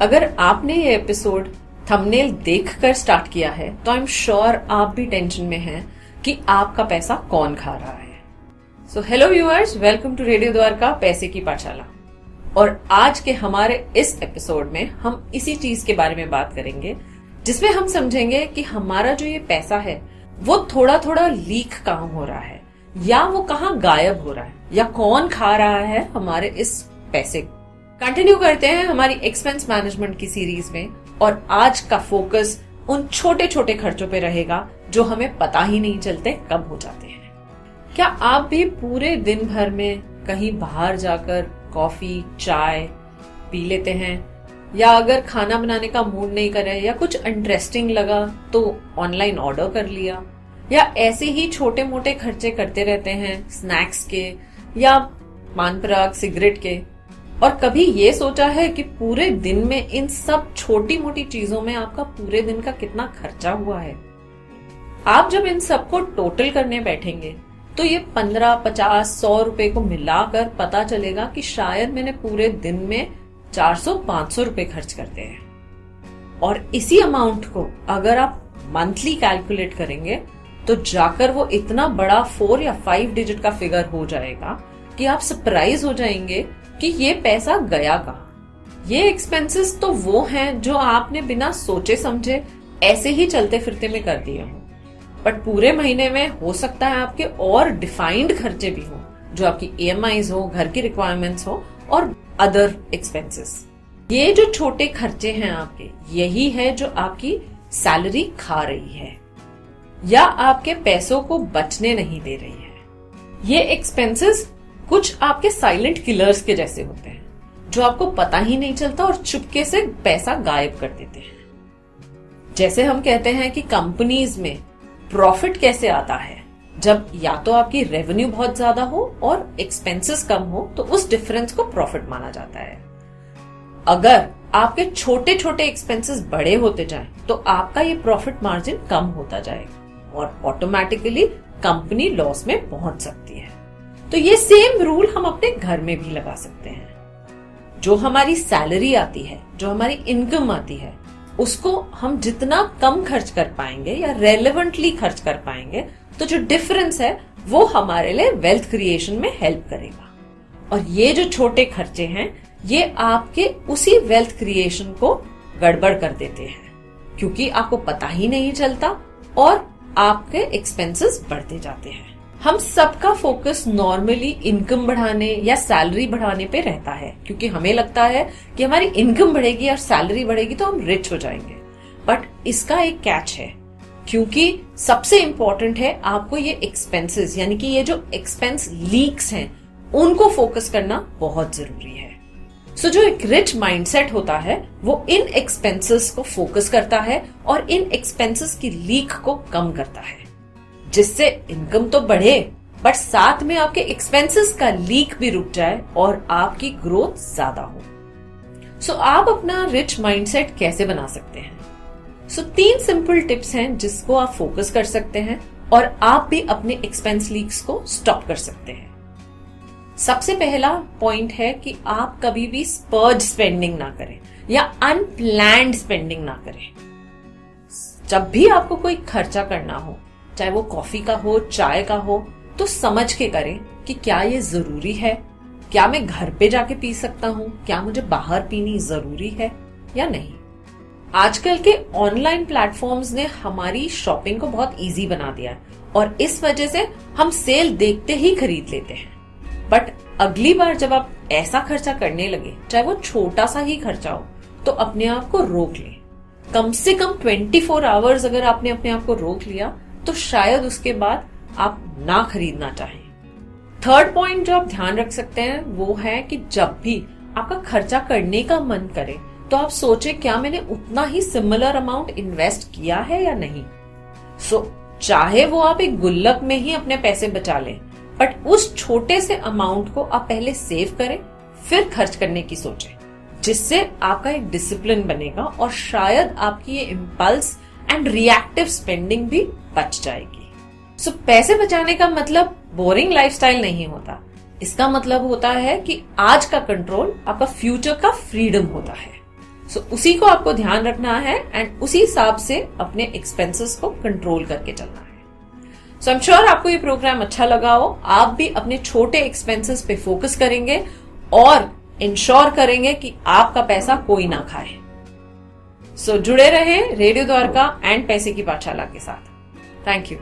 अगर आपने ये एपिसोड थंबनेल देखकर स्टार्ट किया है तो आई एम श्योर आप भी टेंशन में हैं कि आपका पैसा कौन खा रहा है। So hello viewers, welcome to radio Dwarka पैसे की पाठशाला। और आज के हमारे इस एपिसोड में हम इसी चीज के बारे में बात करेंगे जिसमें हम समझेंगे कि हमारा जो ये पैसा है वो थोड़ा थोड़ा लीक कहाँ हो रहा है, या वो कहाँ गायब हो रहा है, या कौन खा रहा है हमारे इस पैसे को। कंटिन्यू करते हैं हमारी एक्सपेंस मैनेजमेंट की सीरीज में, और आज का फोकस उन छोटे छोटे खर्चों पे रहेगा जो हमें पता ही नहीं चलते कब हो जाते हैं। क्या आप भी पूरे दिन भर में कहीं बाहर जाकर कॉफी चाय पी लेते हैं, या अगर खाना बनाने का मूड नहीं करे या कुछ इंटरेस्टिंग लगा तो ऑनलाइन ऑर्डर कर लिया, या ऐसे ही छोटे मोटे खर्चे करते रहते हैं स्नैक्स के या पान पराग सिगरेट के। और कभी ये सोचा है कि पूरे दिन में इन सब छोटी मोटी चीजों में आपका पूरे दिन का कितना खर्चा हुआ है? आप जब इन सबको टोटल करने बैठेंगे तो ये 15, 50, 100 रुपए को मिलाकर पता चलेगा कि शायद मैंने पूरे दिन में 400, 500 रुपए खर्च करते हैं। और इसी अमाउंट को अगर आप मंथली कैलकुलेट करेंगे तो जाकर वो इतना बड़ा 4 या 5 डिजिट का फिगर हो जाएगा कि आप सरप्राइज हो जाएंगे कि ये पैसा गया कहाँ। ये एक्सपेंसेस तो वो हैं जो आपने बिना सोचे समझे ऐसे ही चलते फिरते में कर दिए हों, बट पूरे महीने में हो सकता है आपके और डिफाइंड खर्चे भी हों, जो आपकी EMIs हो, घर की रिक्वायरमेंट्स हो और अदर एक्सपेंसेस। ये जो छोटे खर्चे हैं आपके, यही है जो आपकी सैलरी खा रही है या आपके पैसों को बचने नहीं दे रही है। ये एक्सपेंसेस कुछ आपके साइलेंट किलर्स के जैसे होते हैं जो आपको पता ही नहीं चलता और चुपके से पैसा गायब कर देते हैं। जैसे हम कहते हैं कि कंपनीज में प्रॉफिट कैसे आता है, जब या तो आपकी रेवेन्यू बहुत ज्यादा हो और एक्सपेंसेस कम हो तो उस डिफरेंस को प्रॉफिट माना जाता है। अगर आपके छोटे छोटे एक्सपेंसेस बड़े होते जाएं तो आपका ये प्रॉफिट मार्जिन कम होता जाएगा और ऑटोमेटिकली कंपनी लॉस में पहुंच सकती है। तो ये सेम रूल हम अपने घर में भी लगा सकते हैं। जो हमारी सैलरी आती है, जो हमारी इनकम आती है, उसको हम जितना कम खर्च कर पाएंगे या रेलेवेंटली खर्च कर पाएंगे तो जो डिफरेंस है वो हमारे लिए वेल्थ क्रिएशन में हेल्प करेगा। और ये जो छोटे खर्चे हैं ये आपके उसी वेल्थ क्रिएशन को गड़बड़ कर देते हैं, क्योंकि आपको पता ही नहीं चलता और आपके एक्सपेंसेस बढ़ते जाते हैं। हम सबका फोकस नॉर्मली इनकम बढ़ाने या सैलरी बढ़ाने पे रहता है, क्योंकि हमें लगता है कि हमारी इनकम बढ़ेगी और सैलरी बढ़ेगी तो हम रिच हो जाएंगे। बट इसका एक कैच है, क्योंकि सबसे इंपॉर्टेंट है आपको ये एक्सपेंसेस यानी कि ये जो एक्सपेंस लीक्स हैं उनको फोकस करना बहुत जरूरी है। सो जो एक रिच माइंडसेट होता है वो इन एक्सपेंसेस को फोकस करता है और इन एक्सपेंसेस की लीक को कम करता है, जिससे इनकम तो बढ़े बट साथ में आपके एक्सपेंसेस का लीक भी रुक जाए और आपकी ग्रोथ ज्यादा हो। सो आप अपना रिच माइंडसेट कैसे बना सकते हैं? सो 3 सिंपल टिप्स हैं जिसको आप फोकस कर सकते हैं और आप भी अपने एक्सपेंस लीक्स को स्टॉप कर सकते हैं। सबसे पहला पॉइंट है कि आप कभी भी स्पर्ज स्पेंडिंग ना करें या अनप्लैन्ड स्पेंडिंग ना करें। जब भी आपको कोई खर्चा करना हो, चाहे वो कॉफी का हो, चाय का हो, तो समझ के करें कि क्या ये जरूरी है, क्या मैं घर पे जाके पी सकता हूँ, क्या मुझे बाहर पीनी जरूरी है या नहीं। आजकल के ऑनलाइन प्लेटफॉर्म्स ने हमारी शॉपिंग को बहुत इजी बना दिया है और इस वजह से हम सेल देखते ही खरीद लेते हैं। बट अगली बार जब आप ऐसा खर्चा करने लगे, चाहे वो छोटा सा ही खर्चा हो, तो अपने आप को रोक लें। कम से कम 24 आवर्स अगर आपने अपने आप को रोक लिया तो शायद उसके बाद आप ना खरीदना चाहें। थर्ड पॉइंट जो आप ध्यान रख सकते हैं वो है कि जब भी आपका खर्चा करने का मन करे तो आप सोचें क्या मैंने उतना ही सिमिलर अमाउंट इन्वेस्ट किया है या नहीं। चाहे वो आप एक गुल्लक में ही अपने पैसे बचा लें, बट उस छोटे से अमाउंट को आप पहले सेव करें फिर खर्च करने की सोचें, जिससे आपका एक डिसिप्लिन बनेगा और शायद आपकी ये इम्पल्स एंड रिएक्टिव स्पेंडिंग भी बच जाएगी। पैसे बचाने का मतलब बोरिंग लाइफस्टाइल नहीं होता। इसका मतलब होता है कि आज का कंट्रोल आपका फ्यूचर का फ्रीडम होता है। सो उसी को आपको ध्यान रखना है एंड उसी हिसाब से अपने एक्सपेंसेस को कंट्रोल करके चलना है। सो आई एम श्योर आपको ये प्रोग्राम अच्छा लगा हो। आप भी अपने छोटे एक्सपेंसेस पे फोकस करेंगे और इंश्योर करेंगे कि आपका पैसा कोई ना खाए। सो जुड़े रहे रेडियो द्वारका एंड पैसे की पाठशाला के साथ। Thank you.